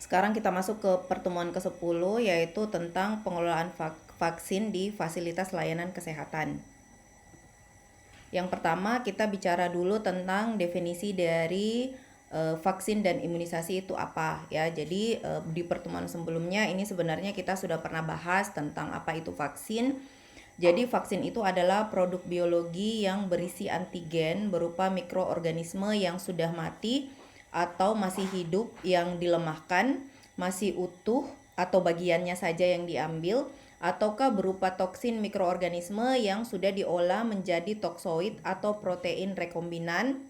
Sekarang kita masuk ke pertemuan ke-10, yaitu tentang pengelolaan vaksin di fasilitas layanan kesehatan. Yang pertama, kita bicara dulu tentang definisi dari vaksin dan imunisasi itu apa ya. Jadi di pertemuan sebelumnya ini sebenarnya kita sudah pernah bahas tentang apa itu vaksin. Jadi vaksin itu adalah produk biologi yang berisi antigen berupa mikroorganisme yang sudah mati atau masih hidup yang dilemahkan, masih utuh atau bagiannya saja yang diambil, ataukah berupa toksin mikroorganisme yang sudah diolah menjadi toksoid atau protein rekombinan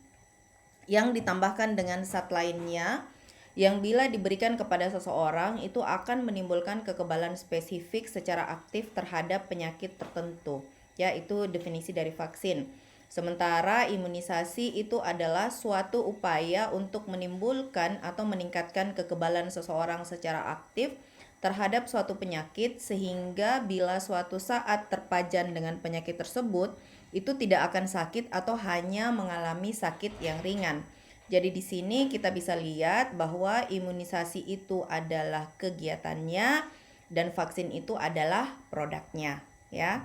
yang ditambahkan dengan zat lainnya yang bila diberikan kepada seseorang itu akan menimbulkan kekebalan spesifik secara aktif terhadap penyakit tertentu. Ya, itu definisi dari vaksin. Sementara imunisasi itu adalah suatu upaya untuk menimbulkan atau meningkatkan kekebalan seseorang secara aktif terhadap suatu penyakit sehingga bila suatu saat terpajan dengan penyakit tersebut itu tidak akan sakit atau hanya mengalami sakit yang ringan. Jadi di sini kita bisa lihat bahwa imunisasi itu adalah kegiatannya dan vaksin itu adalah produknya, ya.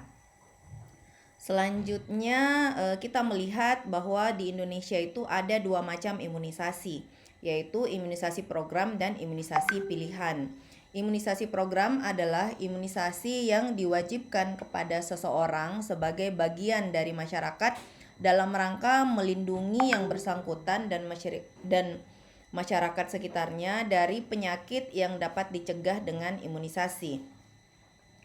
Selanjutnya kita melihat bahwa di Indonesia itu ada dua macam imunisasi, yaitu imunisasi program dan imunisasi pilihan. Imunisasi program adalah imunisasi yang diwajibkan kepada seseorang sebagai bagian dari masyarakat dalam rangka melindungi yang bersangkutan dan masyarakat sekitarnya dari penyakit yang dapat dicegah dengan imunisasi.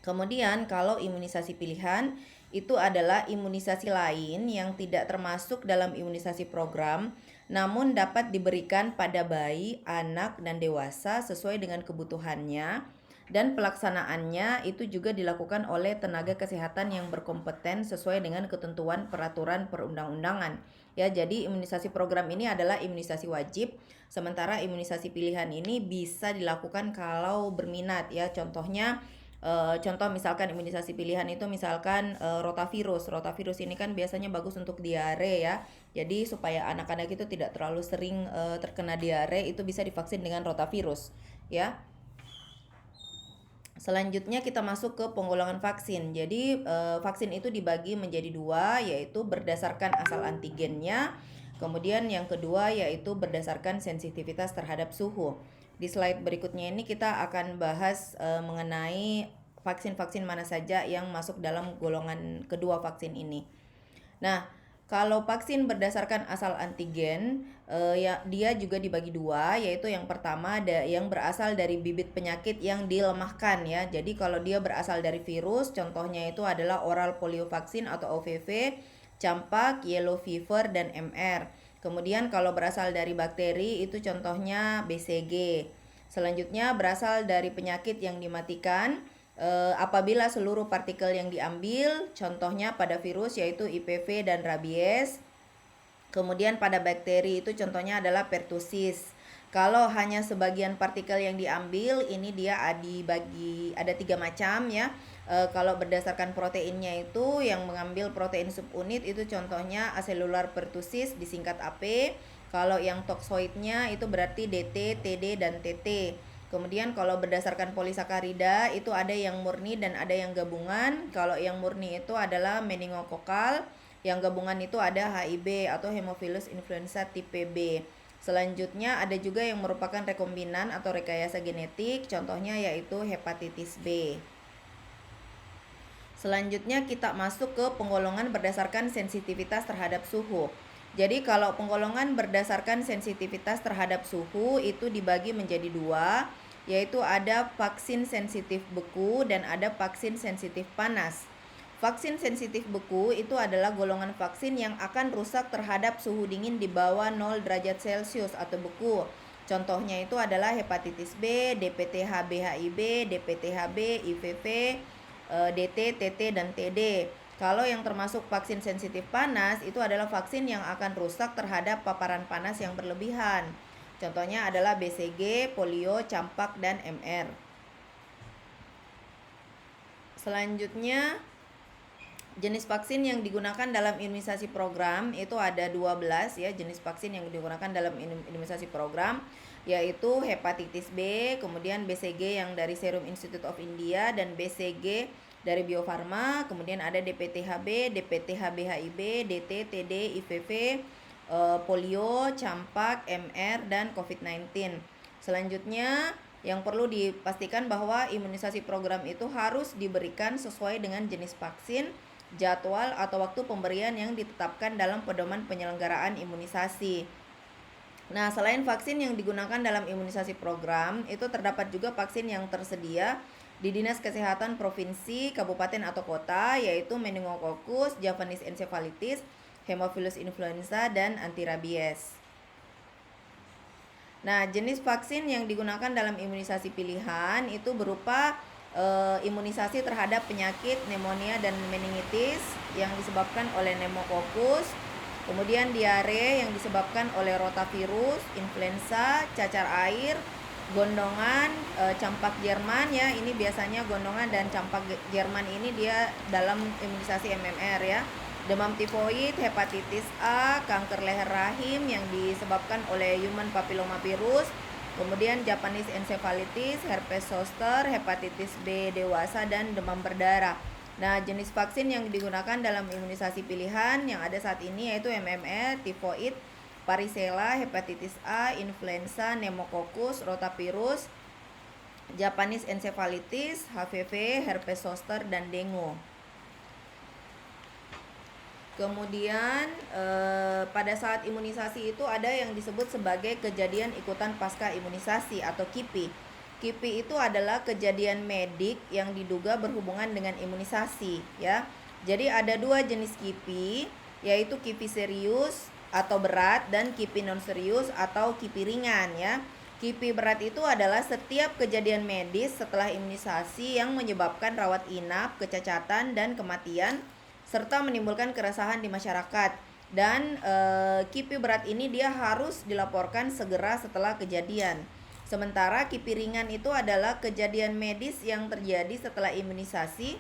Kemudian kalau imunisasi pilihan itu adalah imunisasi lain yang tidak termasuk dalam imunisasi program, namun dapat diberikan pada bayi, anak, dan dewasa sesuai dengan kebutuhannya, dan pelaksanaannya itu juga dilakukan oleh tenaga kesehatan yang berkompeten sesuai dengan ketentuan peraturan perundang-undangan. Ya, jadi imunisasi program ini adalah imunisasi wajib, sementara imunisasi pilihan ini bisa dilakukan kalau berminat ya. Contoh misalkan imunisasi pilihan itu misalkan rotavirus. Rotavirus ini kan biasanya bagus untuk diare ya. Jadi supaya anak-anak itu tidak terlalu sering terkena diare, itu bisa divaksin dengan rotavirus ya. Selanjutnya kita masuk ke penggolongan vaksin. Jadi vaksin itu dibagi menjadi dua, yaitu berdasarkan asal antigennya. Kemudian yang kedua yaitu berdasarkan sensitivitas terhadap suhu. Di slide berikutnya ini kita akan bahas mengenai vaksin-vaksin mana saja yang masuk dalam golongan kedua vaksin ini. Nah, kalau vaksin berdasarkan asal antigen, ya dia juga dibagi dua, yaitu yang pertama ada yang berasal dari bibit penyakit yang dilemahkan ya. Jadi kalau dia berasal dari virus, contohnya itu adalah oral polio vaksin atau OPV, campak, yellow fever, dan MR. Kemudian kalau berasal dari bakteri itu contohnya BCG. Selanjutnya berasal dari penyakit yang dimatikan. Apabila seluruh partikel yang diambil, contohnya pada virus yaitu IPV dan rabies. Kemudian pada bakteri itu contohnya adalah pertussis. Kalau hanya sebagian partikel yang diambil, ini dia ada 3 macam ya. Kalau berdasarkan proteinnya itu yang mengambil protein subunit itu contohnya acellular pertussis disingkat AP. Kalau yang toksoidnya itu berarti DT, TD, dan TT. Kemudian kalau berdasarkan polisakarida itu ada yang murni dan ada yang gabungan. Kalau yang murni itu adalah meningokokal, yang gabungan itu ada HIV atau Haemophilus influenza tipe B. Selanjutnya ada juga yang merupakan rekombinan atau rekayasa genetik, contohnya yaitu hepatitis B. Selanjutnya kita masuk ke penggolongan berdasarkan sensitivitas terhadap suhu. Jadi kalau penggolongan berdasarkan sensitivitas terhadap suhu itu dibagi menjadi dua, yaitu ada vaksin sensitif beku dan ada vaksin sensitif panas. Vaksin sensitif beku itu adalah golongan vaksin yang akan rusak terhadap suhu dingin di bawah 0 derajat Celcius atau beku. Contohnya itu adalah hepatitis B, DPT-HB HIV, DPT-HB, IVV, DT, TT, dan TD. Kalau yang termasuk vaksin sensitif panas itu adalah vaksin yang akan rusak terhadap paparan panas yang berlebihan. Contohnya adalah BCG, polio, campak, dan MR. Selanjutnya jenis vaksin yang digunakan dalam imunisasi program itu ada 12 ya, jenis vaksin yang digunakan dalam imunisasi program. yaitu hepatitis B, kemudian BCG yang dari Serum Institute of India dan BCG dari Bio Farma, kemudian ada DPTHB, DPTHB-HIV, DT, TD, IVV, polio, campak, MR, dan COVID-19. Selanjutnya, yang perlu dipastikan bahwa imunisasi program itu harus diberikan sesuai dengan jenis vaksin, jadwal atau waktu pemberian yang ditetapkan dalam pedoman penyelenggaraan imunisasi. Nah, selain vaksin yang digunakan dalam imunisasi program, itu terdapat juga vaksin yang tersedia di Dinas Kesehatan Provinsi, Kabupaten atau Kota, yaitu meningokokus, Japanese encephalitis, Haemophilus influenza, dan antirabies. Nah, jenis vaksin yang digunakan dalam imunisasi pilihan itu berupa imunisasi terhadap penyakit pneumonia dan meningitis yang disebabkan oleh pneumokokus, kemudian diare yang disebabkan oleh rotavirus, influenza, cacar air, gondongan, campak Jerman ya. Ini biasanya gondongan dan campak Jerman ini dia dalam imunisasi MMR ya. Demam tifoid, hepatitis A, kanker leher rahim yang disebabkan oleh human papillomavirus, kemudian Japanese encephalitis, herpes zoster, hepatitis B dewasa, dan demam berdarah. Nah, jenis vaksin yang digunakan dalam imunisasi pilihan yang ada saat ini yaitu MMR, tifoid, varicella, hepatitis A, influenza, pneumococcus, rotavirus, Japanese encephalitis, HPV, herpes zoster, dan dengue. Kemudian pada saat imunisasi itu ada yang disebut sebagai kejadian ikutan pasca imunisasi atau KIPI. KIPI itu adalah kejadian medik yang diduga berhubungan dengan imunisasi ya. Jadi ada dua jenis KIPI, yaitu KIPI serius atau berat dan KIPI non serius atau KIPI ringan ya. KIPI berat itu adalah setiap kejadian medis setelah imunisasi yang menyebabkan rawat inap, kecacatan, dan kematian serta menimbulkan keresahan di masyarakat. Dan KIPI berat ini dia harus dilaporkan segera setelah kejadian. Sementara KIPI ringan itu adalah kejadian medis yang terjadi setelah imunisasi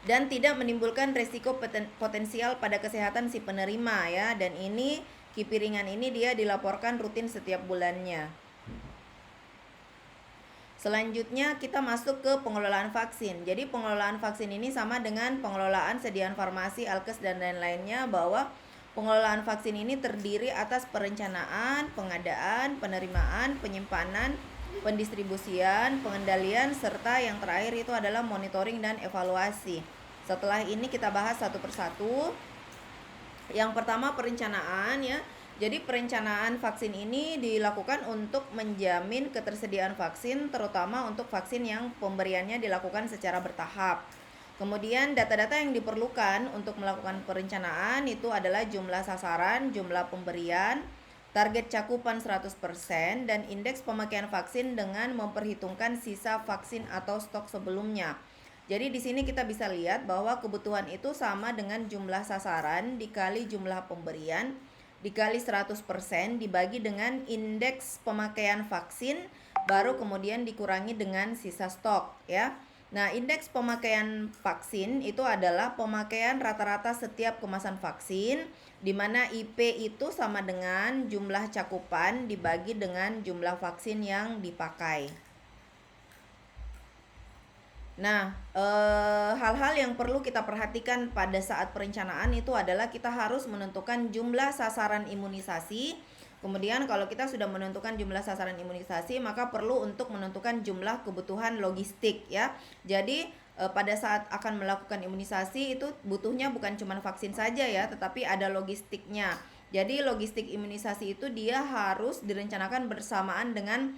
dan tidak menimbulkan resiko potensial pada kesehatan si penerima ya. Dan ini KIPI ringan ini dia dilaporkan rutin setiap bulannya. Selanjutnya kita masuk ke pengelolaan vaksin. Jadi pengelolaan vaksin ini sama dengan pengelolaan sediaan farmasi, alkes, dan lain-lainnya, bahwa pengelolaan vaksin ini terdiri atas perencanaan, pengadaan, penerimaan, penyimpanan, pendistribusian, pengendalian, serta yang terakhir itu adalah monitoring dan evaluasi. Setelah ini kita bahas satu persatu. Yang pertama perencanaan ya. Jadi perencanaan vaksin ini dilakukan untuk menjamin ketersediaan vaksin, terutama untuk vaksin yang pemberiannya dilakukan secara bertahap. Kemudian data-data yang diperlukan untuk melakukan perencanaan itu adalah jumlah sasaran, jumlah pemberian, target cakupan 100%, dan indeks pemakaian vaksin dengan memperhitungkan sisa vaksin atau stok sebelumnya. Jadi di sini kita bisa lihat bahwa kebutuhan itu sama dengan jumlah sasaran dikali jumlah pemberian dikali 100% dibagi dengan indeks pemakaian vaksin, baru kemudian dikurangi dengan sisa stok ya. Nah, indeks pemakaian vaksin itu adalah pemakaian rata-rata setiap kemasan vaksin, di mana IP itu sama dengan jumlah cakupan dibagi dengan jumlah vaksin yang dipakai. Nah, hal-hal yang perlu kita perhatikan pada saat perencanaan itu adalah kita harus menentukan jumlah sasaran imunisasi. Kemudian kalau kita sudah menentukan jumlah sasaran imunisasi, maka perlu untuk menentukan jumlah kebutuhan logistik ya. Jadi pada saat akan melakukan imunisasi itu butuhnya bukan cuma vaksin saja ya, tetapi ada logistiknya. Jadi logistik imunisasi itu dia harus direncanakan bersamaan dengan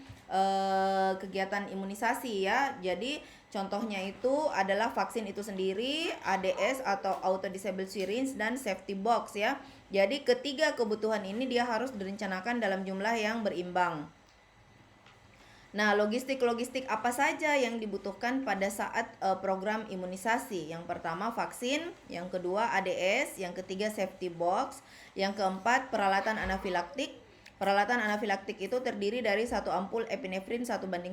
kegiatan imunisasi ya. Jadi contohnya itu adalah vaksin itu sendiri, ADS atau auto disable syringe, dan safety box ya. Jadi ketiga kebutuhan ini dia harus direncanakan dalam jumlah yang berimbang. Nah, logistik apa saja yang dibutuhkan pada saat program imunisasi? Yang pertama vaksin, yang kedua ADS, yang ketiga safety box, yang keempat peralatan anafilaktik. Peralatan anafilaktik itu terdiri dari 1 ampul epinefrin 1:1000,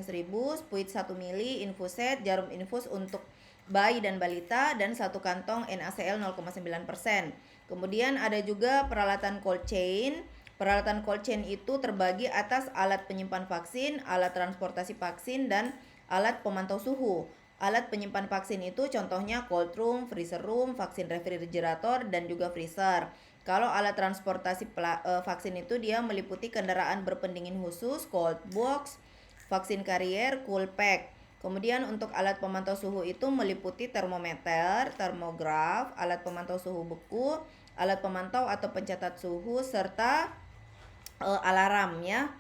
spuit 1 mili, infuset, jarum infus untuk bayi dan balita, dan 1 kantong NaCl 0,9%. Kemudian ada juga peralatan cold chain, Peralatan cold chain itu terbagi atas alat penyimpan vaksin, alat transportasi vaksin, dan alat pemantau suhu. Alat penyimpan vaksin itu contohnya cold room, freezer room, vaksin refrigerator, dan juga freezer. Kalau alat transportasi vaksin itu dia meliputi kendaraan berpendingin khusus, cold box, vaksin karier, cool pack. Kemudian untuk alat pemantau suhu itu meliputi termometer, termograf, alat pemantau suhu beku, alat pemantau atau pencatat suhu, serta alarm ya.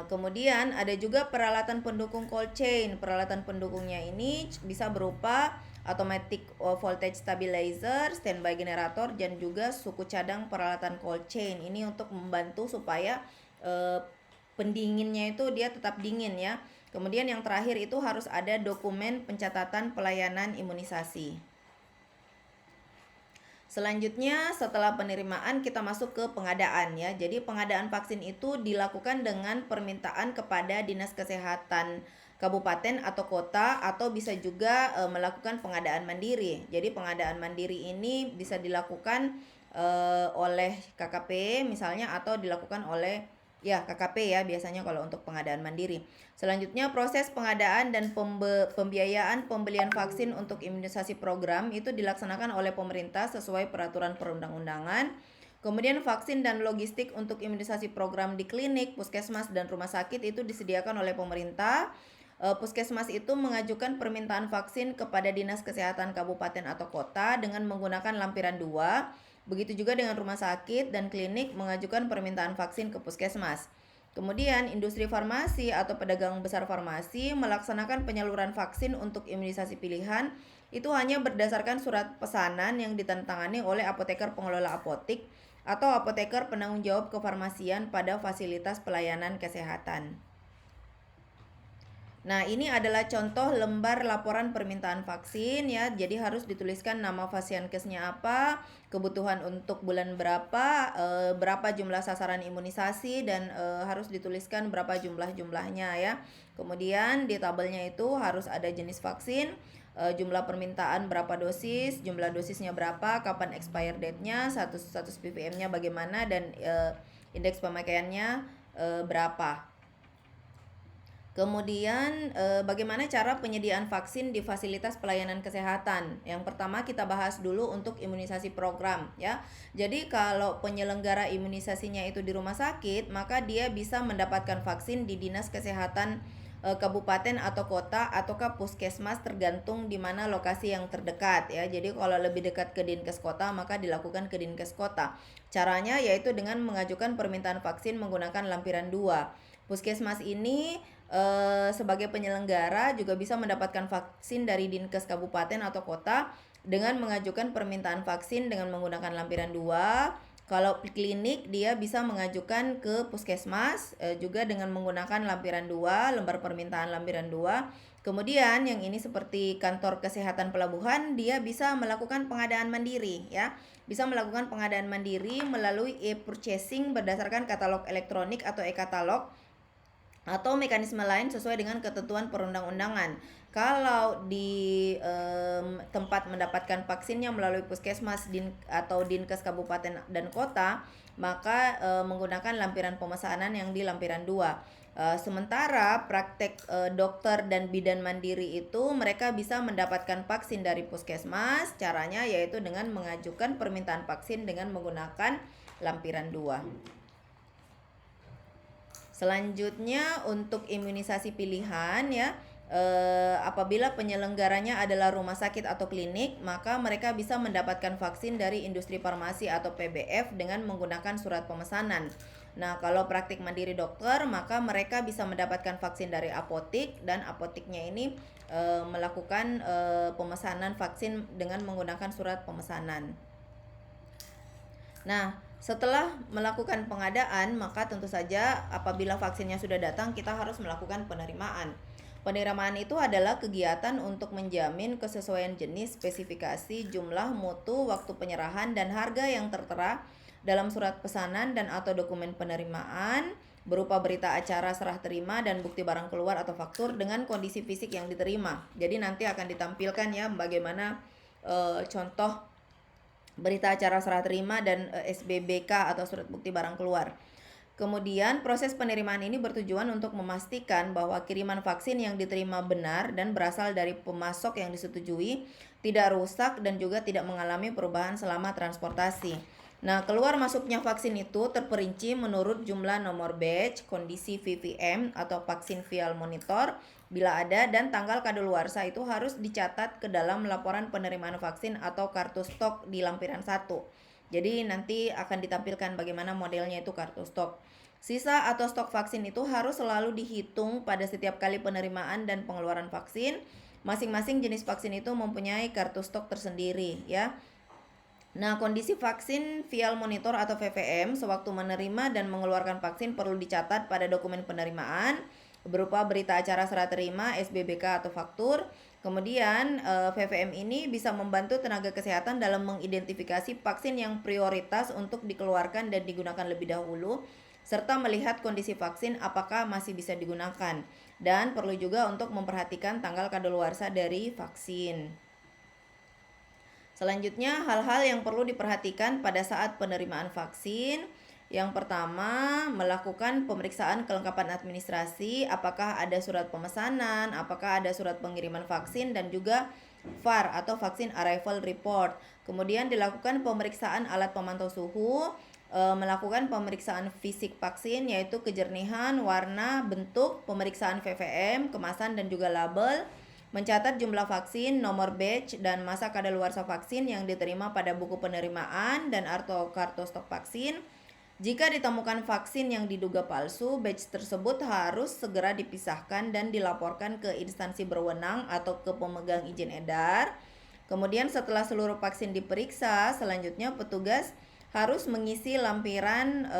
Kemudian ada juga peralatan pendukung cold chain. Peralatan pendukungnya ini bisa berupa automatic voltage stabilizer, standby generator, dan juga suku cadang peralatan cold chain. Ini untuk membantu supaya pendinginnya itu dia tetap dingin ya. Kemudian yang terakhir itu harus ada dokumen pencatatan pelayanan imunisasi. Selanjutnya setelah penerimaan kita masuk ke pengadaan ya. Jadi pengadaan vaksin itu dilakukan dengan permintaan kepada Dinas Kesehatan kabupaten atau kota, atau bisa juga melakukan pengadaan mandiri. Jadi pengadaan mandiri ini bisa dilakukan oleh KKP misalnya, atau dilakukan oleh KKP ya biasanya kalau untuk pengadaan mandiri. Selanjutnya proses pengadaan dan pembiayaan pembelian vaksin untuk imunisasi program itu dilaksanakan oleh pemerintah sesuai peraturan perundang-undangan. Kemudian vaksin dan logistik untuk imunisasi program di klinik, puskesmas, dan rumah sakit itu disediakan oleh pemerintah. Puskesmas itu mengajukan permintaan vaksin kepada Dinas Kesehatan Kabupaten atau Kota dengan menggunakan lampiran 2. Begitu juga dengan rumah sakit dan klinik mengajukan permintaan vaksin ke puskesmas. Kemudian industri farmasi atau pedagang besar farmasi melaksanakan penyaluran vaksin untuk imunisasi pilihan itu hanya berdasarkan surat pesanan yang ditandatangani oleh apoteker pengelola apotik atau apoteker penanggung jawab kefarmasian pada fasilitas pelayanan kesehatan. Nah, ini adalah contoh lembar laporan permintaan vaksin ya. Jadi harus dituliskan nama Fasiankesnya apa, kebutuhan untuk bulan berapa, berapa jumlah sasaran imunisasi, dan harus dituliskan berapa jumlahnya ya. Kemudian di tabelnya itu harus ada jenis vaksin, jumlah permintaan berapa dosis, jumlah dosisnya berapa, kapan expire date-nya, status PPM-nya bagaimana, dan indeks pemakaiannya berapa. Kemudian bagaimana cara penyediaan vaksin di fasilitas pelayanan kesehatan? Yang pertama kita bahas dulu untuk imunisasi program ya. Jadi kalau penyelenggara imunisasinya itu di rumah sakit, maka dia bisa mendapatkan vaksin di Dinas Kesehatan kabupaten atau kota ataukah puskesmas, tergantung di mana lokasi yang terdekat ya. Jadi kalau lebih dekat ke Dinkes kota maka dilakukan ke Dinkes kota. Caranya yaitu dengan mengajukan permintaan vaksin menggunakan lampiran 2. Puskesmas ini sebagai penyelenggara juga bisa mendapatkan vaksin dari Dinkes kabupaten atau kota dengan mengajukan permintaan vaksin dengan menggunakan lampiran 2. Kalau klinik dia bisa mengajukan ke puskesmas juga dengan menggunakan lampiran 2, lembar permintaan lampiran 2. Kemudian yang ini seperti kantor kesehatan pelabuhan, dia bisa melakukan pengadaan mandiri ya. Bisa melakukan pengadaan mandiri melalui e-purchasing berdasarkan katalog elektronik atau e-katalog, atau mekanisme lain sesuai dengan ketentuan perundang-undangan. Kalau di tempat mendapatkan vaksinnya melalui puskesmas atau Dinkes kabupaten dan kota, maka menggunakan lampiran pemesanan yang di lampiran 2. Sementara praktek dokter dan bidan mandiri itu mereka bisa mendapatkan vaksin dari puskesmas. Caranya yaitu dengan mengajukan permintaan vaksin dengan menggunakan lampiran 2. Selanjutnya untuk imunisasi pilihan ya, apabila penyelenggaranya adalah rumah sakit atau klinik, maka mereka bisa mendapatkan vaksin dari industri farmasi atau PBF dengan menggunakan surat pemesanan. Nah, kalau praktik mandiri dokter, maka mereka bisa mendapatkan vaksin dari apotik, dan apotiknya ini melakukan pemesanan vaksin dengan menggunakan surat pemesanan. Nah, setelah melakukan pengadaan, maka tentu saja apabila vaksinnya sudah datang, kita harus melakukan penerimaan. Penerimaan itu adalah kegiatan untuk menjamin kesesuaian jenis, spesifikasi, jumlah, mutu, waktu penyerahan, dan harga yang tertera dalam surat pesanan dan atau dokumen penerimaan berupa berita acara serah terima dan bukti barang keluar atau faktur dengan kondisi fisik yang diterima. Jadi nanti akan ditampilkan ya bagaimana contoh berita acara serah terima dan SBBK atau surat bukti barang keluar. Kemudian, proses penerimaan ini bertujuan untuk memastikan bahwa kiriman vaksin yang diterima benar dan berasal dari pemasok yang disetujui, tidak rusak dan juga tidak mengalami perubahan selama transportasi. Nah, keluar masuknya vaksin itu terperinci menurut jumlah nomor batch, kondisi VVM atau vaksin vial monitor bila ada, dan tanggal kadaluarsa itu harus dicatat ke dalam laporan penerimaan vaksin atau kartu stok di lampiran 1. Jadi nanti akan ditampilkan bagaimana modelnya itu kartu stok. Sisa atau stok vaksin itu harus selalu dihitung pada setiap kali penerimaan dan pengeluaran vaksin. Masing-masing jenis vaksin itu mempunyai kartu stok tersendiri ya. Nah, kondisi vaksin vial monitor atau VVM sewaktu menerima dan mengeluarkan vaksin perlu dicatat pada dokumen penerimaan berupa berita acara serah terima, SBBK atau faktur. Kemudian VVM ini bisa membantu tenaga kesehatan dalam mengidentifikasi vaksin yang prioritas untuk dikeluarkan dan digunakan lebih dahulu, serta melihat kondisi vaksin apakah masih bisa digunakan. Dan perlu juga untuk memperhatikan tanggal kadaluarsa dari vaksin. Selanjutnya, hal-hal yang perlu diperhatikan pada saat penerimaan vaksin. Yang pertama, melakukan pemeriksaan kelengkapan administrasi, apakah ada surat pemesanan, apakah ada surat pengiriman vaksin, dan juga VAR atau Vaksin Arrival Report. Kemudian dilakukan pemeriksaan alat pemantau suhu, melakukan pemeriksaan fisik vaksin yaitu kejernihan, warna, bentuk, pemeriksaan VVM, kemasan, dan juga label. Mencatat jumlah vaksin, nomor batch, dan masa kadaluarsa vaksin yang diterima pada buku penerimaan dan atau kartu stok vaksin. Jika ditemukan vaksin yang diduga palsu, batch tersebut harus segera dipisahkan dan dilaporkan ke instansi berwenang atau ke pemegang izin edar. Kemudian setelah seluruh vaksin diperiksa, selanjutnya petugas harus mengisi lampiran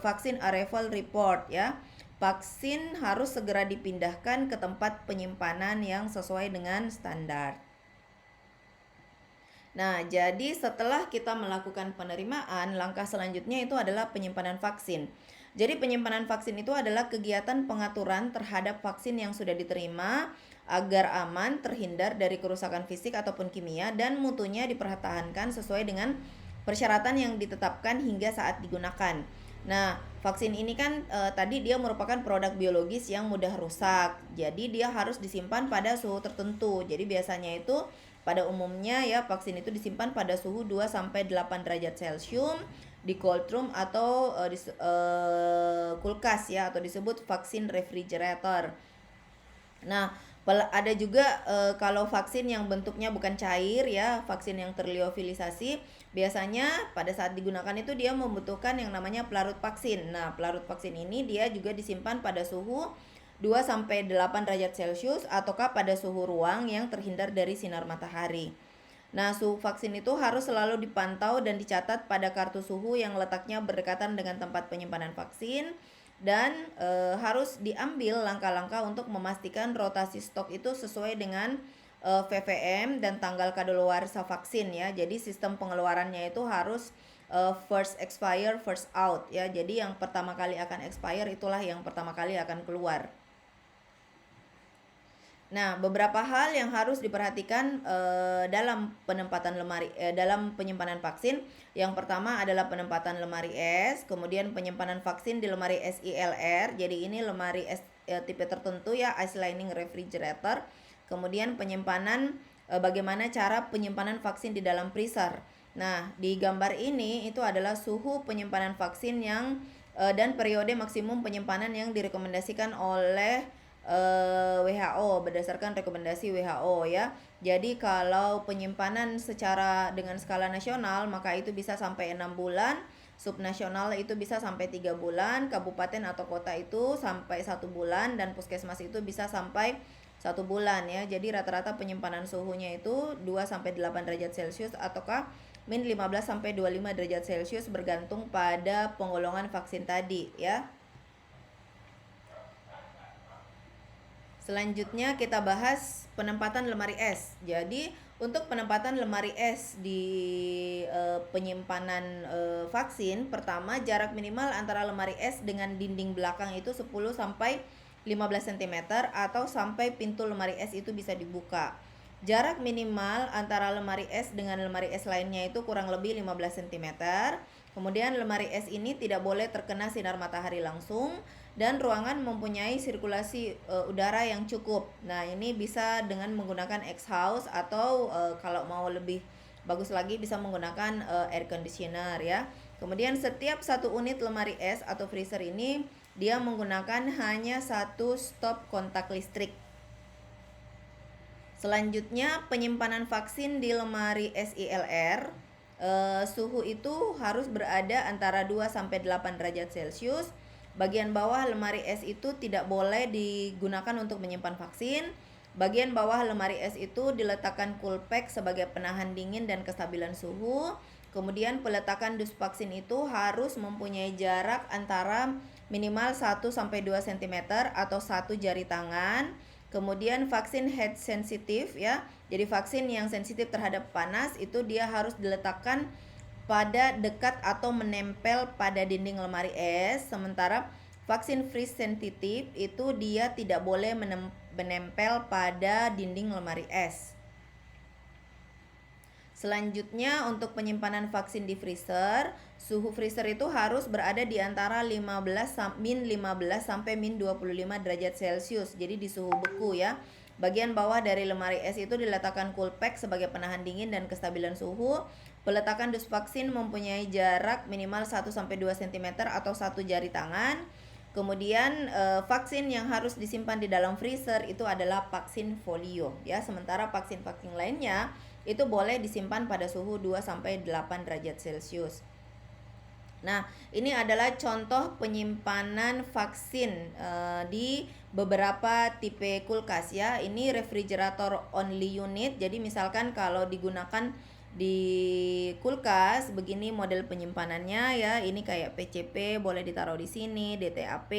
vaksin arrival report ya. Vaksin harus segera dipindahkan ke tempat penyimpanan yang sesuai dengan standar. Nah, jadi setelah kita melakukan penerimaan, langkah selanjutnya itu adalah penyimpanan vaksin. Jadi penyimpanan vaksin itu adalah kegiatan pengaturan terhadap vaksin yang sudah diterima agar aman, terhindar dari kerusakan fisik ataupun kimia, dan mutunya dipertahankan sesuai dengan persyaratan yang ditetapkan hingga saat digunakan. Nah, vaksin ini kan tadi dia merupakan produk biologis yang mudah rusak. Jadi dia harus disimpan pada suhu tertentu. Jadi biasanya itu pada umumnya ya vaksin itu disimpan pada suhu 2 sampai 8 derajat Celcius di cold room atau di kulkas ya, atau disebut vaksin refrigerator. Nah, ada juga kalau vaksin yang bentuknya bukan cair ya, vaksin yang terliofilisasi, biasanya pada saat digunakan itu dia membutuhkan yang namanya pelarut vaksin. Nah, pelarut vaksin ini dia juga disimpan pada suhu 2 sampai 8 derajat Celcius ataukah pada suhu ruang yang terhindar dari sinar matahari. Nah, suhu vaksin itu harus selalu dipantau dan dicatat pada kartu suhu yang letaknya berdekatan dengan tempat penyimpanan vaksin. Dan harus diambil langkah-langkah untuk memastikan rotasi stok itu sesuai dengan VVM dan tanggal kadaluarsa vaksin ya. Jadi sistem pengeluarannya itu harus first expire first out ya. Jadi yang pertama kali akan expire itulah yang pertama kali akan keluar. Nah, beberapa hal yang harus diperhatikan dalam penempatan lemari dalam penyimpanan vaksin. Yang pertama adalah penempatan lemari es, kemudian penyimpanan vaksin di lemari SILR. Jadi ini lemari es tipe tertentu ya, ice lining refrigerator. Kemudian penyimpanan bagaimana cara penyimpanan vaksin di dalam freezer. Nah, di gambar ini itu adalah suhu penyimpanan vaksin yang dan periode maksimum penyimpanan yang direkomendasikan oleh WHO berdasarkan rekomendasi WHO ya. Jadi kalau penyimpanan secara dengan skala nasional maka itu bisa sampai 6 bulan, subnasional itu bisa sampai 3 bulan, kabupaten atau kota itu sampai 1 bulan, dan puskesmas itu bisa sampai 1 bulan ya. Jadi rata-rata penyimpanan suhunya itu 2 sampai 8 derajat Celcius ataukah min 15 sampai 25 derajat Celcius bergantung pada penggolongan vaksin tadi ya. Selanjutnya kita bahas penempatan lemari es. Jadi untuk penempatan lemari es di penyimpanan vaksin, pertama jarak minimal antara lemari es dengan dinding belakang itu 10 sampai 15 cm atau sampai pintu lemari es itu bisa dibuka. Jarak minimal antara lemari es dengan lemari es lainnya itu kurang lebih 15 cm. Kemudian lemari es ini tidak boleh terkena sinar matahari langsung dan ruangan mempunyai sirkulasi udara yang cukup. Nah, ini bisa dengan menggunakan exhaust atau kalau mau lebih bagus lagi bisa menggunakan air conditioner ya. Kemudian setiap satu unit lemari es atau freezer ini dia menggunakan hanya satu stop kontak listrik. Selanjutnya penyimpanan vaksin di lemari SILR. Suhu itu harus berada antara 2 sampai 8 derajat Celcius. Bagian bawah lemari es itu tidak boleh digunakan untuk menyimpan vaksin. Bagian bawah lemari es itu diletakkan cool pack sebagai penahan dingin dan kestabilan suhu. Kemudian peletakan dus vaksin itu harus mempunyai jarak antara minimal 1 sampai 2 cm atau 1 jari tangan. Kemudian vaksin heat sensitif ya. Jadi vaksin yang sensitif terhadap panas itu dia harus diletakkan pada dekat atau menempel pada dinding lemari es. Sementara vaksin freeze sensitif itu dia tidak boleh menempel pada dinding lemari es. Selanjutnya untuk penyimpanan vaksin di freezer, suhu freezer itu harus berada di antara min 15 sampai min 25 derajat Celcius. Jadi di suhu beku ya. Bagian bawah dari lemari es itu diletakkan cool pack sebagai penahan dingin dan kestabilan suhu. Peletakan dus vaksin mempunyai jarak minimal 1 sampai 2 cm atau 1 jari tangan. Kemudian vaksin yang harus disimpan di dalam freezer itu adalah vaksin folio ya. Sementara vaksin-vaksin lainnya itu boleh disimpan pada suhu 2 sampai 8 derajat Celcius. Nah, ini adalah contoh penyimpanan vaksin di beberapa tipe kulkas ya. Ini refrigerator only unit. Jadi misalkan kalau digunakan di kulkas begini model penyimpanannya ya. Ini kayak PCP boleh ditaruh di sini, DTAP,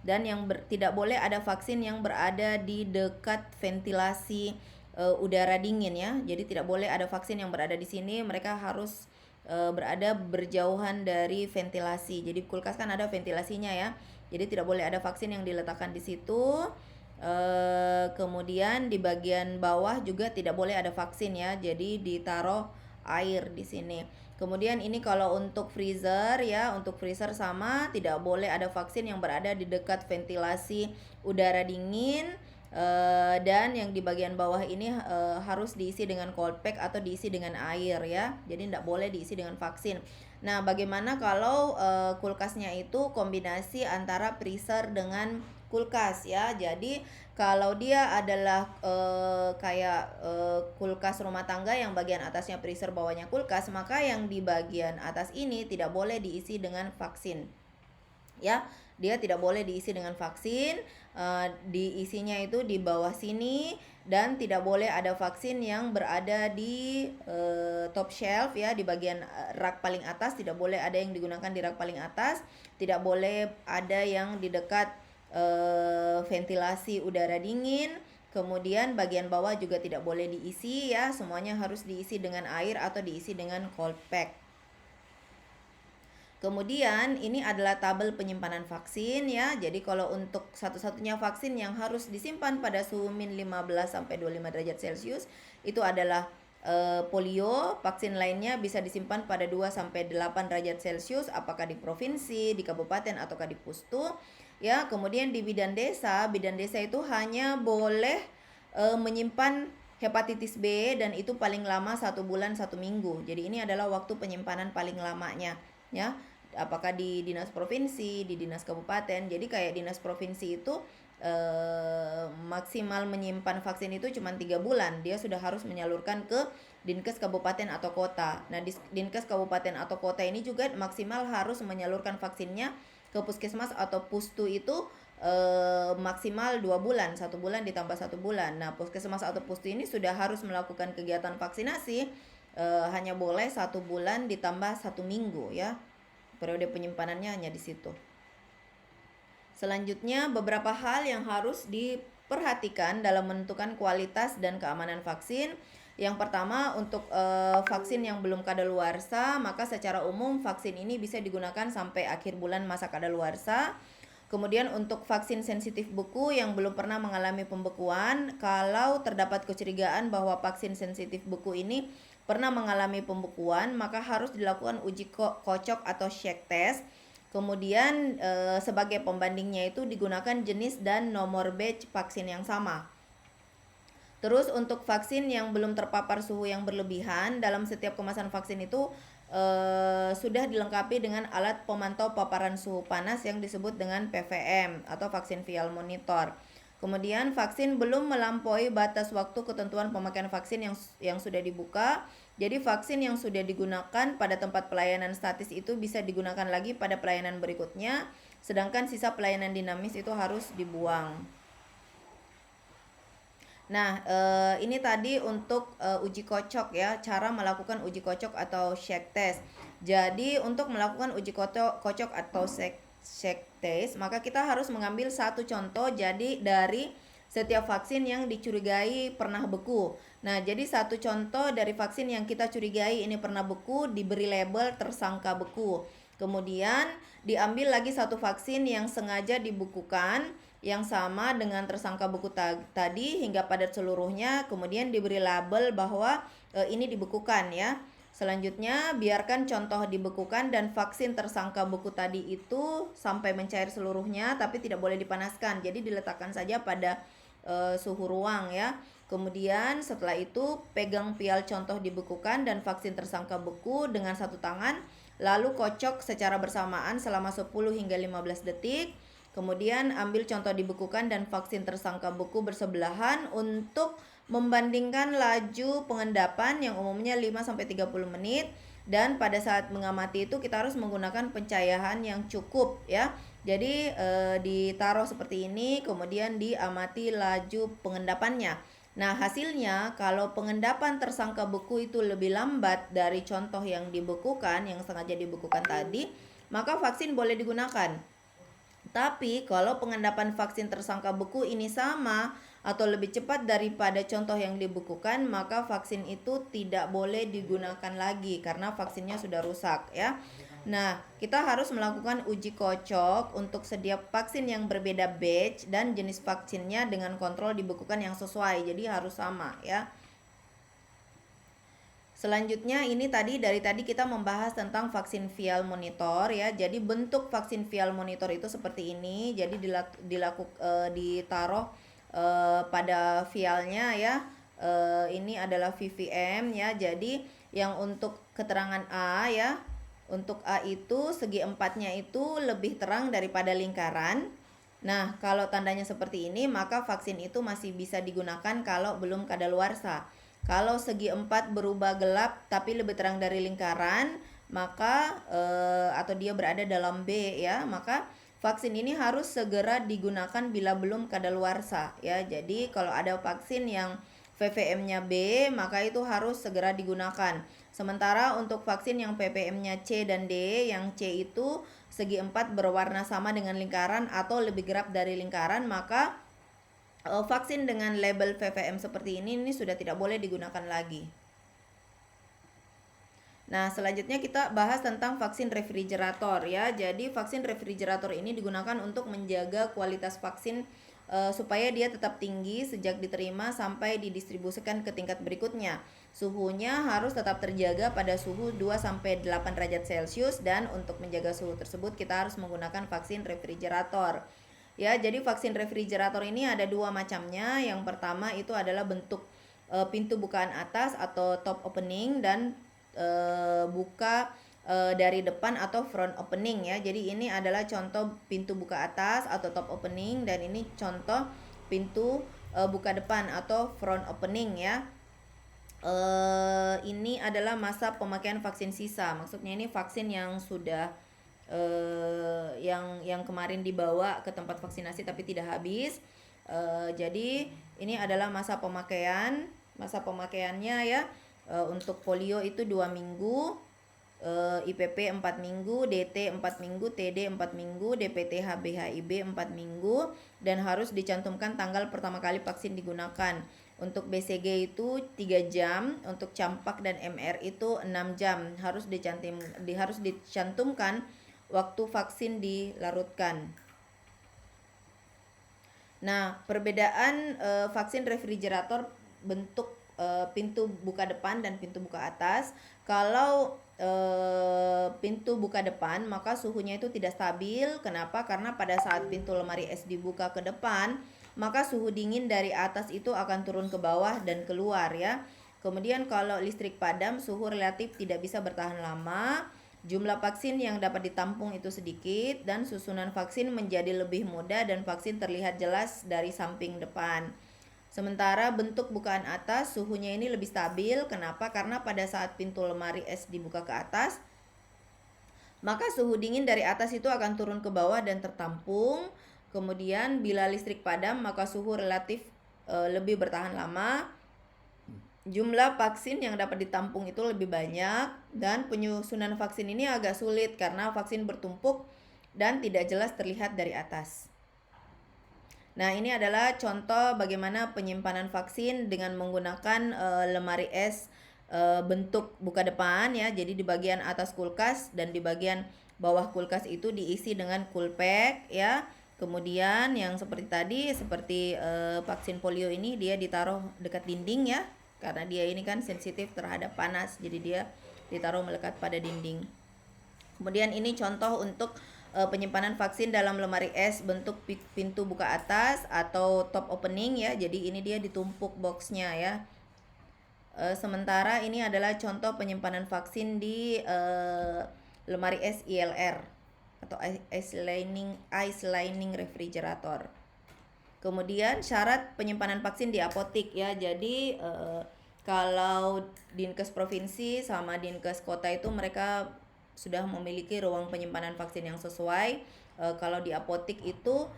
dan yang tidak boleh ada vaksin yang berada di dekat ventilasi udara dingin ya. Jadi tidak boleh ada vaksin yang berada di sini. Mereka harus berada berjauhan dari ventilasi. Jadi kulkas kan ada ventilasinya ya. Jadi tidak boleh ada vaksin yang diletakkan di situ. Kemudian di bagian bawah juga tidak boleh ada vaksin ya. Jadi ditaruh air di sini. Kemudian ini kalau untuk freezer ya, untuk freezer sama, tidak boleh ada vaksin yang berada di dekat ventilasi udara dingin. Dan yang di bagian bawah ini harus diisi dengan cold pack atau diisi dengan air ya. Jadi tidak boleh diisi dengan vaksin. Nah, bagaimana kalau kulkasnya itu kombinasi antara freezer dengan kulkas ya. Jadi kalau dia adalah kayak kulkas rumah tangga yang bagian atasnya freezer, bawahnya kulkas, maka yang di bagian atas ini tidak boleh diisi dengan vaksin ya. Dia tidak boleh diisi dengan vaksin, diisinya itu di bawah sini, dan tidak boleh ada vaksin yang berada di top shelf ya, di bagian rak paling atas. Tidak boleh ada yang digunakan di rak paling atas, tidak boleh ada yang di dekat ventilasi udara dingin. Kemudian bagian bawah juga tidak boleh diisi ya, semuanya harus diisi dengan air atau diisi dengan cold pack. Kemudian ini adalah tabel penyimpanan vaksin ya. Jadi kalau untuk satu-satunya vaksin yang harus disimpan pada suhu min 15 sampai 25 derajat Celcius itu adalah polio. Vaksin lainnya bisa disimpan pada 2 sampai 8 derajat Celcius apakah di provinsi, di kabupaten ataukah di pustu. Ya, kemudian di bidan desa itu hanya boleh menyimpan hepatitis B dan itu paling lama 1 bulan 1 minggu. Jadi ini adalah waktu penyimpanan paling lamanya ya. Apakah di dinas provinsi, di dinas kabupaten. Jadi kayak dinas provinsi itu maksimal menyimpan vaksin itu cuma 3 bulan. Dia sudah harus menyalurkan ke dinkes kabupaten atau kota. Nah, dinkes kabupaten atau kota ini juga maksimal harus menyalurkan vaksinnya ke puskesmas atau pustu itu maksimal 2 bulan, 1 bulan ditambah 1 bulan. Nah, puskesmas atau pustu ini sudah harus melakukan kegiatan vaksinasi hanya boleh 1 bulan ditambah 1 minggu ya. Periode penyimpanannya hanya di situ. Selanjutnya beberapa hal yang harus diperhatikan dalam menentukan kualitas dan keamanan vaksin. Yang pertama untuk vaksin yang belum kadaluarsa, maka secara umum vaksin ini bisa digunakan sampai akhir bulan masa kadaluarsa. Kemudian untuk vaksin sensitif beku yang belum pernah mengalami pembekuan, kalau terdapat kecurigaan bahwa vaksin sensitif beku ini pernah mengalami pembekuan, maka harus dilakukan uji kocok atau shake test. Kemudian sebagai pembandingnya itu digunakan jenis dan nomor batch vaksin yang sama. Terus untuk vaksin yang belum terpapar suhu yang berlebihan, dalam setiap kemasan vaksin itu sudah dilengkapi dengan alat pemantau paparan suhu panas yang disebut dengan PVM atau vaksin vial monitor. Kemudian vaksin belum melampaui batas waktu ketentuan pemakaian vaksin yang sudah dibuka. Jadi vaksin yang sudah digunakan pada tempat pelayanan statis itu bisa digunakan lagi pada pelayanan berikutnya, sedangkan sisa pelayanan dinamis itu harus dibuang. Nah, ini tadi untuk uji kocok ya, cara melakukan uji kocok atau shake test. Jadi untuk melakukan uji kocok atau shake test, maka kita harus mengambil satu contoh jadi dari setiap vaksin yang dicurigai pernah beku. Nah, jadi satu contoh dari vaksin yang kita curigai ini pernah beku diberi label tersangka beku. Kemudian diambil lagi satu vaksin yang sengaja dibekukan yang sama dengan tersangka beku tadi hingga padat seluruhnya, kemudian diberi label bahwa ini dibekukan ya. Selanjutnya biarkan contoh dibekukan dan vaksin tersangka beku tadi itu sampai mencair seluruhnya, tapi tidak boleh dipanaskan. Jadi diletakkan saja pada suhu ruang ya. Kemudian setelah itu pegang pial contoh dibekukan dan vaksin tersangka beku dengan satu tangan, lalu kocok secara bersamaan selama 10 hingga 15 detik. Kemudian ambil contoh dibekukan dan vaksin tersangka beku bersebelahan untuk membandingkan laju pengendapan yang umumnya 5-30 menit, dan pada saat mengamati itu kita harus menggunakan pencahayaan yang cukup ya. Jadi ditaruh seperti ini, kemudian diamati laju pengendapannya. Nah, hasilnya kalau pengendapan tersangka beku itu lebih lambat dari contoh yang dibekukan, yang sengaja dibekukan tadi, maka vaksin boleh digunakan. Tapi kalau pengendapan vaksin tersangka beku ini sama atau lebih cepat daripada contoh yang dibekukan, maka vaksin itu tidak boleh digunakan lagi karena vaksinnya sudah rusak ya. Nah, kita harus melakukan uji kocok untuk setiap vaksin yang berbeda batch dan jenis vaksinnya dengan kontrol dibekukan yang sesuai. Jadi harus sama ya. Selanjutnya ini dari tadi kita membahas tentang vaksin vial monitor ya. Jadi bentuk vaksin vial monitor itu seperti ini. Jadi ditaruh pada vialnya ya. Ini adalah VVM ya. Jadi yang untuk keterangan A ya. Untuk A itu segi empatnya itu lebih terang daripada lingkaran. Nah, kalau tandanya seperti ini, maka vaksin itu masih bisa digunakan kalau belum kadaluarsa. Kalau segi empat berubah gelap tapi lebih terang dari lingkaran, maka atau dia berada dalam B ya, maka vaksin ini harus segera digunakan bila belum kadaluarsa ya. Jadi kalau ada vaksin yang VVM-nya B, maka itu harus segera digunakan. Sementara untuk vaksin yang PPM-nya C dan D, yang C itu segi empat berwarna sama dengan lingkaran atau lebih gelap dari lingkaran, maka vaksin dengan label VVM seperti ini sudah tidak boleh digunakan lagi. Nah, selanjutnya kita bahas tentang vaksin refrigerator ya. Jadi vaksin refrigerator ini digunakan untuk menjaga kualitas vaksin supaya dia tetap tinggi sejak diterima sampai didistribusikan ke tingkat berikutnya. Suhunya harus tetap terjaga pada suhu 2-8 derajat Celcius, dan untuk menjaga suhu tersebut kita harus menggunakan vaksin refrigerator. Ya, jadi vaksin refrigerator ini ada dua macamnya. Yang pertama itu adalah bentuk pintu bukaan atas atau top opening, dan buka dari depan atau front opening ya. Jadi ini adalah contoh pintu buka atas atau top opening, dan ini contoh pintu buka depan atau front opening ya. Ini adalah masa pemakaian vaksin sisa. Maksudnya ini vaksin yang sudah yang kemarin dibawa ke tempat vaksinasi tapi tidak habis. Jadi ini adalah masa pemakaiannya ya. Untuk polio itu 2 minggu, IPP 4 minggu, DT 4 minggu, TD 4 minggu, DPT HBHIB 4 minggu, dan harus dicantumkan tanggal pertama kali vaksin digunakan. Untuk BCG itu 3 jam, untuk campak dan MR itu 6 jam. Harus dicantumkan waktu vaksin dilarutkan. Nah, perbedaan vaksin refrigerator bentuk pintu buka depan dan pintu buka atas. Kalau pintu buka depan maka suhunya itu tidak stabil. Kenapa? Karena pada saat pintu lemari es dibuka ke depan, maka suhu dingin dari atas itu akan turun ke bawah dan keluar ya. Kemudian kalau listrik padam, suhu relatif tidak bisa bertahan lama. Jumlah vaksin yang dapat ditampung itu sedikit dan susunan vaksin menjadi lebih mudah dan vaksin terlihat jelas dari samping depan. Sementara bentuk bukaan atas suhunya ini lebih stabil. Kenapa? Karena pada saat pintu lemari es dibuka ke atas, maka suhu dingin dari atas itu akan turun ke bawah dan tertampung. Kemudian bila listrik padam maka suhu relatif lebih bertahan lama. Jumlah vaksin yang dapat ditampung itu lebih banyak dan penyusunan vaksin ini agak sulit karena vaksin bertumpuk dan tidak jelas terlihat dari atas. Nah, ini adalah contoh bagaimana penyimpanan vaksin dengan menggunakan lemari es bentuk buka depan ya. Jadi di bagian atas kulkas dan di bagian bawah kulkas itu diisi dengan coolpack ya. Kemudian yang seperti tadi, seperti vaksin polio ini dia ditaruh dekat dinding ya. Karena dia ini kan sensitif terhadap panas, jadi dia ditaruh melekat pada dinding. Kemudian ini contoh untuk penyimpanan vaksin dalam lemari es bentuk pintu buka atas atau top opening ya. Jadi ini dia ditumpuk boxnya ya. Sementara ini adalah contoh penyimpanan vaksin di lemari es ILR atau ice lining refrigerator. Kemudian syarat penyimpanan vaksin di apotik ya. Jadi kalau Dinkes provinsi sama Dinkes kota itu mereka sudah memiliki ruang penyimpanan vaksin yang sesuai. Kalau di apotik itu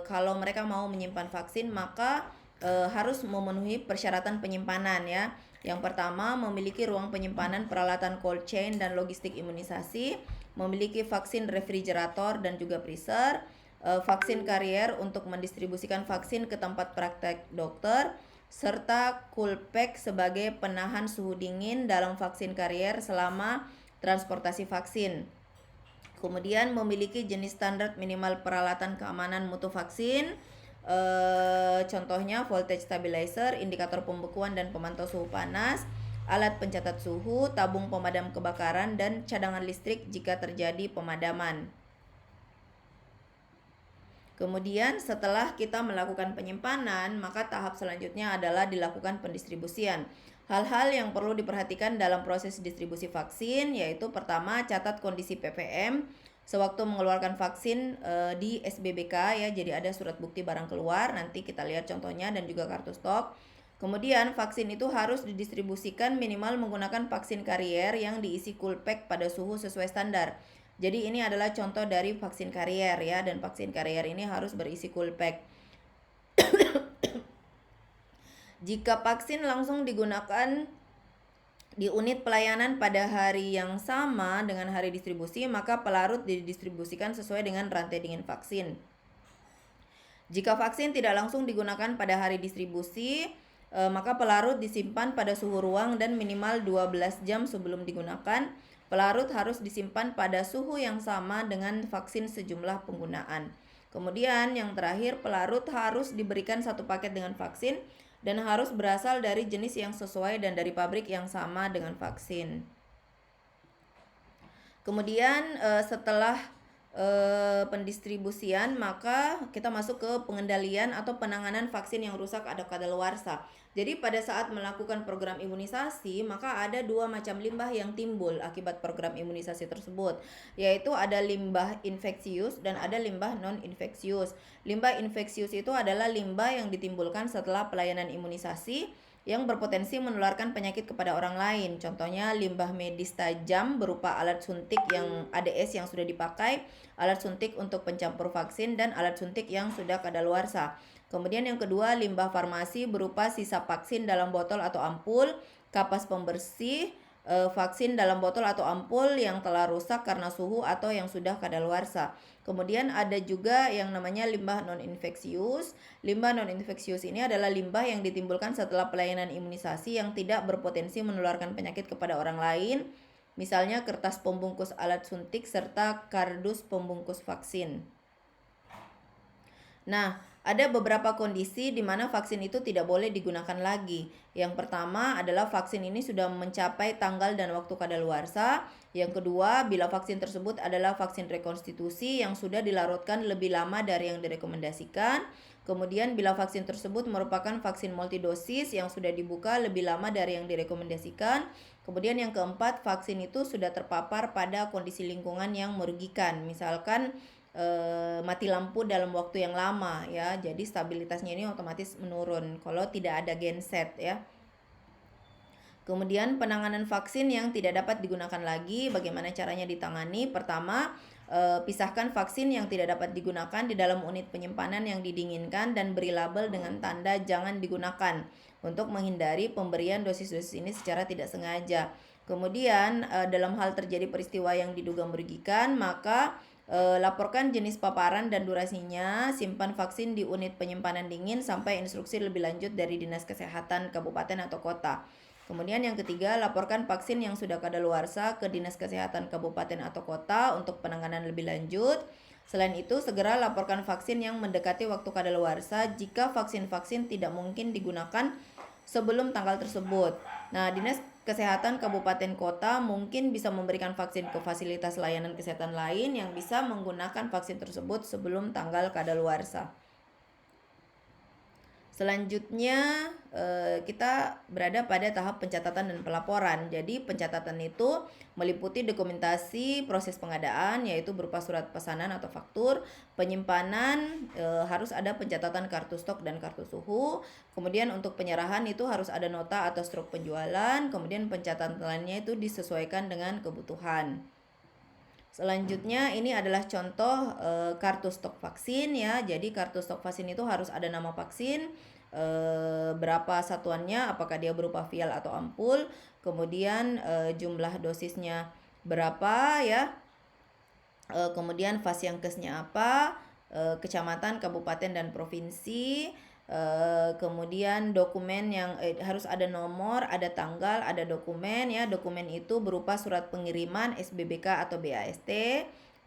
kalau mereka mau menyimpan vaksin maka harus memenuhi persyaratan penyimpanan ya. Yang pertama, memiliki ruang penyimpanan peralatan cold chain dan logistik imunisasi, memiliki vaksin refrigerator dan juga freezer, vaksin karier untuk mendistribusikan vaksin ke tempat praktek dokter, serta coolpack sebagai penahan suhu dingin dalam vaksin karier selama transportasi vaksin. Kemudian memiliki jenis standar minimal peralatan keamanan mutu vaksin, contohnya voltage stabilizer, indikator pembekuan dan pemantau suhu panas, alat pencatat suhu, tabung pemadam kebakaran, dan cadangan listrik jika terjadi pemadaman. Kemudian setelah kita melakukan penyimpanan, maka tahap selanjutnya adalah dilakukan pendistribusian. Hal-hal yang perlu diperhatikan dalam proses distribusi vaksin yaitu pertama, catat kondisi PPM sewaktu mengeluarkan vaksin di SBBK ya. Jadi ada surat bukti barang keluar, nanti kita lihat contohnya, dan juga kartu stok. Kemudian vaksin itu harus didistribusikan minimal menggunakan vaksin karier yang diisi coolpack pada suhu sesuai standar. Jadi ini adalah contoh dari vaksin karier ya, dan vaksin karier ini harus berisi coolpack. Jika vaksin langsung digunakan di unit pelayanan pada hari yang sama dengan hari distribusi, maka pelarut didistribusikan sesuai dengan rantai dingin vaksin. Jika vaksin tidak langsung digunakan pada hari distribusi, maka pelarut disimpan pada suhu ruang dan minimal 12 jam sebelum digunakan. Pelarut harus disimpan pada suhu yang sama dengan vaksin sejumlah penggunaan. Kemudian yang terakhir, pelarut harus diberikan satu paket dengan vaksin dan harus berasal dari jenis yang sesuai dan dari pabrik yang sama dengan vaksin. Kemudian setelah pendistribusian, maka kita masuk ke pengendalian atau penanganan vaksin yang rusak atau kadaluarsa. Jadi pada saat melakukan program imunisasi, maka ada dua macam limbah yang timbul akibat program imunisasi tersebut, yaitu ada limbah infeksius dan ada limbah non-infeksius. Limbah infeksius itu adalah limbah yang ditimbulkan setelah pelayanan imunisasi yang berpotensi menularkan penyakit kepada orang lain. Contohnya limbah medis tajam berupa alat suntik yang ADS yang sudah dipakai, alat suntik untuk pencampur vaksin, dan alat suntik yang sudah kadaluarsa. Kemudian yang kedua, limbah farmasi berupa sisa vaksin dalam botol atau ampul, kapas pembersih vaksin dalam botol atau ampul yang telah rusak karena suhu atau yang sudah kadaluarsa. Kemudian ada juga yang namanya limbah non-infeksius. Limbah non-infeksius ini adalah limbah yang ditimbulkan setelah pelayanan imunisasi yang tidak berpotensi menularkan penyakit kepada orang lain. Misalnya kertas pembungkus alat suntik serta kardus pembungkus vaksin. Nah, Ada beberapa kondisi di mana vaksin itu tidak boleh digunakan lagi. Yang pertama adalah vaksin ini sudah mencapai tanggal dan waktu kadaluarsa. Yang kedua, bila vaksin tersebut adalah vaksin rekonstitusi yang sudah dilarutkan lebih lama dari yang direkomendasikan. Kemudian bila vaksin tersebut merupakan vaksin multidosis yang sudah dibuka lebih lama dari yang direkomendasikan. Kemudian yang keempat, vaksin itu sudah terpapar pada kondisi lingkungan yang merugikan. Misalkan mati lampu dalam waktu yang lama ya, jadi stabilitasnya ini otomatis menurun kalau tidak ada genset ya. Kemudian penanganan vaksin yang tidak dapat digunakan lagi, bagaimana caranya ditangani? Pertama, pisahkan vaksin yang tidak dapat digunakan di dalam unit penyimpanan yang didinginkan dan beri label dengan tanda jangan digunakan untuk menghindari pemberian dosis-dosis ini secara tidak sengaja. Kemudian dalam hal terjadi peristiwa yang diduga merugikan, maka laporkan jenis paparan dan durasinya, simpan vaksin di unit penyimpanan dingin sampai instruksi lebih lanjut dari Dinas Kesehatan Kabupaten atau Kota. Kemudian yang ketiga, laporkan vaksin yang sudah kadaluarsa ke Dinas Kesehatan Kabupaten atau Kota untuk penanganan lebih lanjut. Selain itu, segera laporkan vaksin yang mendekati waktu kadaluarsa jika vaksin-vaksin tidak mungkin digunakan sebelum tanggal tersebut. Nah, Dinas Kesehatan Kabupaten Kota mungkin bisa memberikan vaksin ke fasilitas layanan kesehatan lain yang bisa menggunakan vaksin tersebut sebelum tanggal kadaluarsa. Selanjutnya kita berada pada tahap pencatatan dan pelaporan. Jadi pencatatan itu meliputi dokumentasi proses pengadaan, yaitu berupa surat pesanan atau faktur. Penyimpanan harus ada pencatatan kartu stok dan kartu suhu. Kemudian untuk penyerahan itu harus ada nota atau struk penjualan. Kemudian pencatatannya itu disesuaikan dengan kebutuhan. Selanjutnya ini adalah contoh kartu stok vaksin ya. Jadi kartu stok vaksin itu harus ada nama vaksin, berapa satuannya, apakah dia berupa vial atau ampul, kemudian jumlah dosisnya berapa ya, kemudian fasiankesnya apa, kecamatan, kabupaten dan provinsi. Kemudian dokumen yang harus ada nomor, ada tanggal, ada dokumen ya. Dokumen itu berupa surat pengiriman SBBK atau BAST.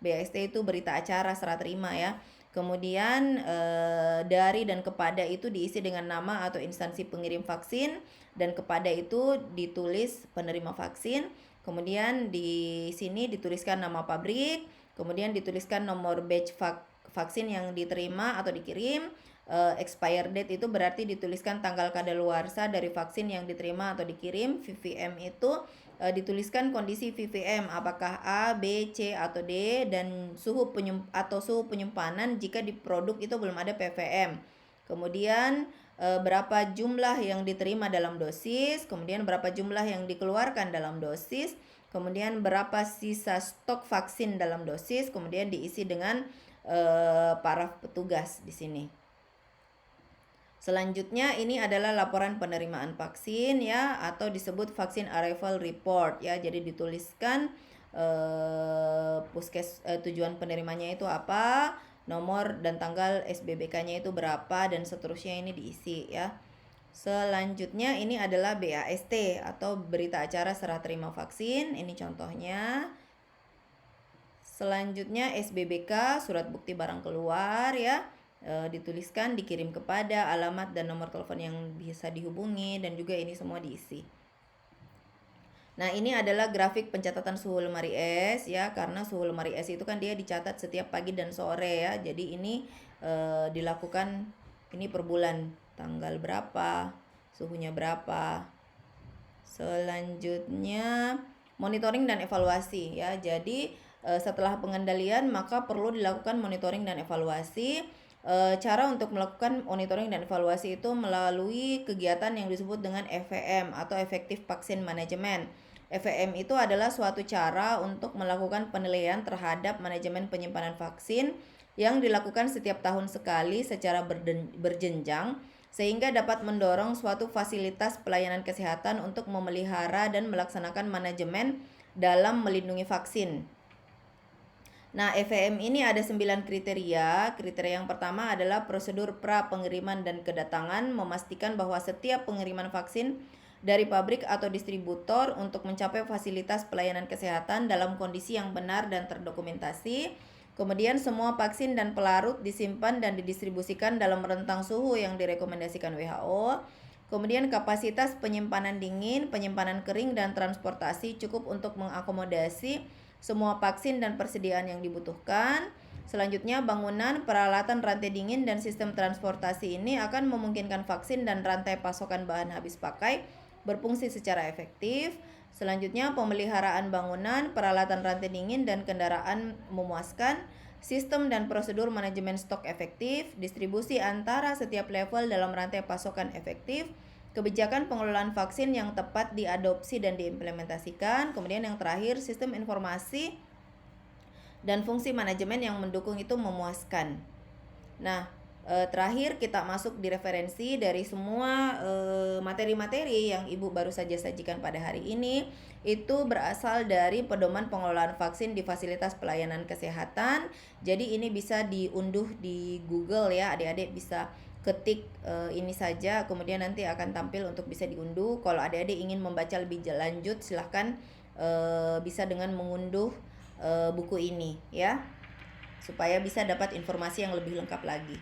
BAST itu berita acara serah terima ya. Kemudian dari dan kepada itu diisi dengan nama atau instansi pengirim vaksin, dan kepada itu ditulis penerima vaksin. Kemudian di sini dituliskan nama pabrik, kemudian dituliskan nomor batch vaksin yang diterima atau dikirim. Expire date itu berarti dituliskan tanggal kadaluarsa dari vaksin yang diterima atau dikirim. VVM itu dituliskan kondisi VVM, apakah A, B, C atau D, dan suhu penyimpanan jika di produk itu belum ada PVM. Kemudian berapa jumlah yang diterima dalam dosis, kemudian berapa jumlah yang dikeluarkan dalam dosis, kemudian berapa sisa stok vaksin dalam dosis, kemudian diisi dengan para petugas di sini. Selanjutnya ini adalah laporan penerimaan vaksin ya, atau disebut vaksin arrival report ya. Jadi dituliskan tujuan penerimanya itu apa, nomor dan tanggal SBBK-nya itu berapa, dan seterusnya ini diisi ya. Selanjutnya ini adalah BAST atau berita acara serah terima vaksin, ini contohnya. Selanjutnya SBBK, surat bukti barang keluar ya. Dituliskan dikirim kepada alamat dan nomor telepon yang bisa dihubungi, dan juga ini semua diisi. Nah, ini adalah grafik pencatatan suhu lemari es ya, karena suhu lemari es itu kan dia dicatat setiap pagi dan sore ya. Jadi ini dilakukan ini per bulan, tanggal berapa, suhunya berapa. Selanjutnya monitoring dan evaluasi ya. Jadi setelah pengendalian maka perlu dilakukan monitoring dan evaluasi. Cara untuk melakukan monitoring dan evaluasi itu melalui kegiatan yang disebut dengan EVM atau Effective Vaccine Management. EVM itu adalah suatu cara untuk melakukan penilaian terhadap manajemen penyimpanan vaksin yang dilakukan setiap tahun sekali secara berjenjang, sehingga dapat mendorong suatu fasilitas pelayanan kesehatan untuk memelihara dan melaksanakan manajemen dalam melindungi vaksin. Nah, EVM ini ada 9 kriteria. Kriteria yang pertama adalah prosedur pra pengiriman dan kedatangan, memastikan bahwa setiap pengiriman vaksin dari pabrik atau distributor untuk mencapai fasilitas pelayanan kesehatan dalam kondisi yang benar dan terdokumentasi. Kemudian semua vaksin dan pelarut disimpan dan didistribusikan dalam rentang suhu yang direkomendasikan WHO. Kemudian kapasitas penyimpanan dingin, penyimpanan kering, dan transportasi cukup untuk mengakomodasi semua vaksin dan persediaan yang dibutuhkan. Selanjutnya, bangunan, peralatan rantai dingin, dan sistem transportasi ini akan memungkinkan vaksin dan rantai pasokan bahan habis pakai berfungsi secara efektif. Selanjutnya, pemeliharaan bangunan, peralatan rantai dingin, dan kendaraan memuaskan, sistem dan prosedur manajemen stok efektif, distribusi antara setiap level dalam rantai pasokan efektif, kebijakan pengelolaan vaksin yang tepat diadopsi dan diimplementasikan. Kemudian yang terakhir, sistem informasi dan fungsi manajemen yang mendukung itu memuaskan. Nah, terakhir kita masuk di referensi dari semua materi-materi yang Ibu baru saja sajikan pada hari ini itu berasal dari pedoman pengelolaan vaksin di fasilitas pelayanan kesehatan. Jadi ini bisa diunduh di Google ya, adik-adik bisa ketik ini saja, kemudian nanti akan tampil untuk bisa diunduh. Kalau adik-adik ingin membaca lebih lanjut, silahkan bisa dengan mengunduh buku ini ya, supaya bisa dapat informasi yang lebih lengkap lagi.